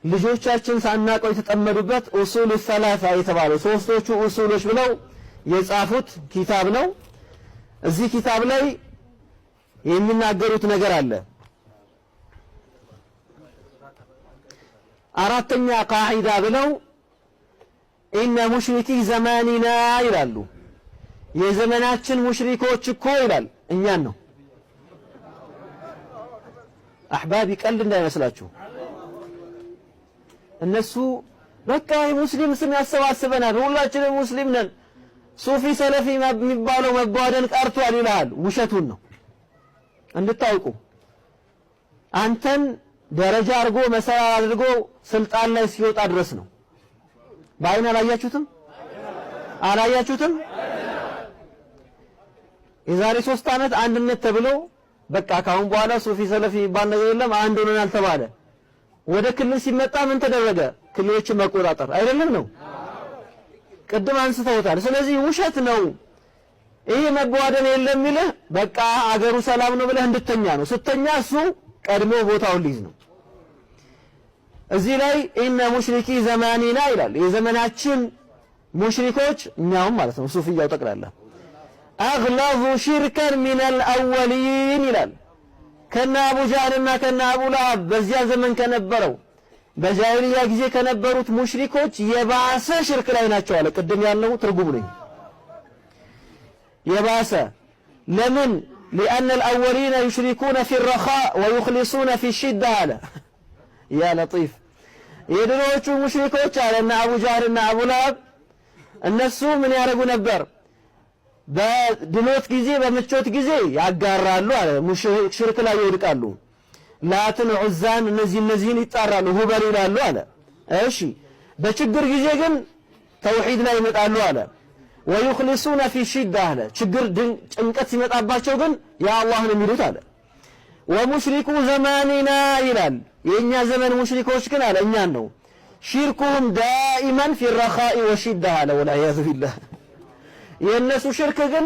ልጆቻችን ሳናቀው የተጠመዱበት ኡሱል ሰላሳ የተባለው ሶስቶቹ ኡሱሎች ብለው የጻፉት ኪታብ ነው። እዚህ ኪታብ ላይ የሚናገሩት ነገር አለ። አራተኛ ቃዒዳ ብለው ኢነ ሙሽሪኪ ዘማኒና ይላሉ። የዘመናችን ሙሽሪኮች እኮ ይላል እኛን ነው። አሕባቢ ቀልድ እንዳይመስላችሁ። እነሱ በቃ የሙስሊም ስም ያሰባስበናል፣ ሁላችንም ሙስሊም ነን፣ ሱፊ ሰለፊ የሚባለው መጓደን ቀርቷል ይላል። ውሸቱን ነው እንድታውቁ። አንተን ደረጃ አድርጎ መሰራ አድርጎ ስልጣን ላይ ሲወጣ ድረስ ነው። በአይን አላያችሁትም? የዛሬ 3 ዓመት አንድነት ተብሎ በቃ ካሁን በኋላ ሱፊ ሰለፊ የሚባል ነገር የለም አንድ ሆነናል ተባለ። ወደ ክልል ሲመጣ ምን ተደረገ? ክልሎችን መቆጣጠር አይደለም ነው። ቅድም አንስተውታል። ስለዚህ ውሸት ነው ይሄ መጓደን የለም ይልህ በቃ አገሩ ሰላም ነው ብለህ እንድተኛ ነው። ስተኛ እሱ ቀድሞ ቦታውን ሊይዝ ነው። እዚህ ላይ ኢነ ሙሽሪኪ ዘማኒና ይላል። የዘመናችን ሙሽሪኮች እኛውም ማለት ነው ሱፊያው ጠቅላላ አግለዙ ሽርከን ሚነል አወሊን ይላል። ከነ አቡ ጃህልና ከነ አቡ ለሀብ በዚያ ዘመን ከነበረው በጃሂልያ ጊዜ ከነበሩት ሙሽሪኮች የባሰ ሽርክ ላይ ናቸው አለ። ቅድም ያለው ትርጉም ነው የባሰ። ለምን لأن الأولين يشركون في الرخاء ويخلصون في الشدة አለ። ያ ለጢፍ የድሮዎቹ ሙሽሪኮች አለና አቡ ጃህልና አቡ ለሀብ እነሱ ምን ያደርጉ ነበር? በድሎት ጊዜ በምቾት ጊዜ ያጋራሉ አለ። ሽርክ ላይ ይወድቃሉ። ላትን ዑዛን እነዚህን ይጣራሉ፣ ሁበል ይላሉ አለ። እሺ በችግር ጊዜ ግን ተውሂድ ላይ ይመጣሉ አለ። ወይخلصون في الشدة አለ። ችግር ጭንቀት ሲመጣባቸው ግን ያ አላህ ነው የሚሉት አለ። ወሙሽሪኩ ዘማኒና ይላል። የኛ ዘመን ሙሽሪኮች ግን አለ እኛን ነው ሽርኩሁም ዳኢመን في الرخاء والشدة አለ። ወልعياذ بالله የነሱ ሽርክ ግን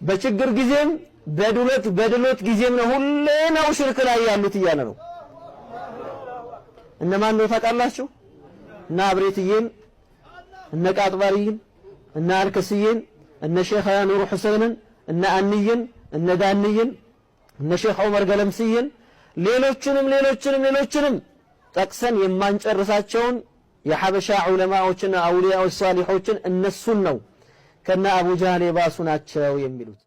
በችግር ጊዜም በድሎት ጊዜም ነው። ሁሌ ነው ሽርክ ላይ ያሉት እያለ ነው። እነማን ነው ታውቃላችሁ? እና አብሬትዬን እነ ቃጥባሪን እነ አልከስዬን እነ ሼኽ ኑሩ ሁሰይንን እነ አንይን እነ ዳንይን እነ ሼኽ ዑመር ገለምስይን ሌሎችንም ጠቅሰን የማንጨርሳቸውን የሐበሻ ዑለማዎችና አውሊያዎች ሷሊሖችን እነሱን ነው ከነ አቡ ጃህል የባሱ ናቸው የሚሉት።